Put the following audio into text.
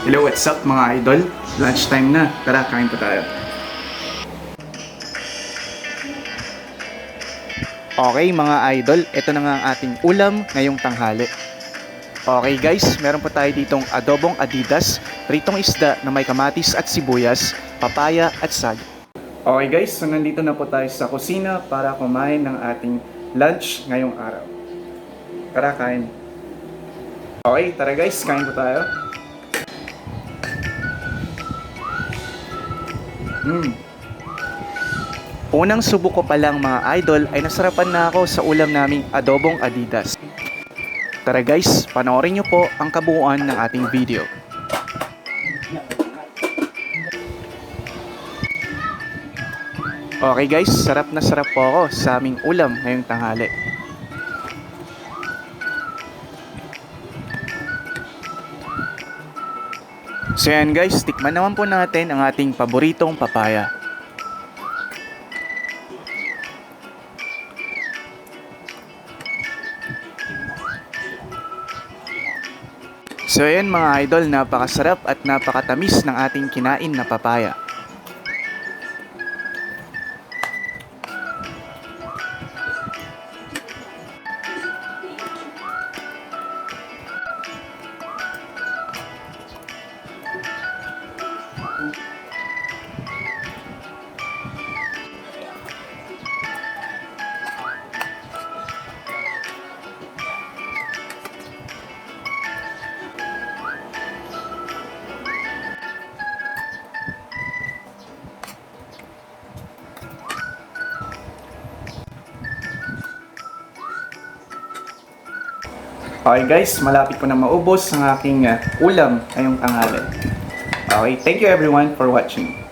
Hello, what's up mga idol? Lunchtime na. Tara, kain po tayo. Okay mga idol, ito na nga ang ating ulam ngayong tanghali. Okay guys, meron po tayo ditong adobong Adidas, pritong isda na may kamatis at sibuyas, papaya at sag. Okay guys, so nandito na po tayo sa kusina para kumain ng ating lunch ngayong araw. Tara, kain. Okay, tara guys, kain po tayo. Unang subok ko pa lang mga idol ay nasarapan na ako sa ulam naming adobong Adidas. Tara guys, panoorin nyo po ang kabuuan ng ating video. Okay guys, sarap na sarap po ako sa aming ulam ngayong tanghali. So yan guys, tikman naman po natin ang ating paboritong papaya. So yan mga idol, napakasarap at napakatamis ng ating kinain na papaya. Okay guys, malapit ko na maubos ang aking ulam ngayong tanghali. Okay, thank you everyone for watching.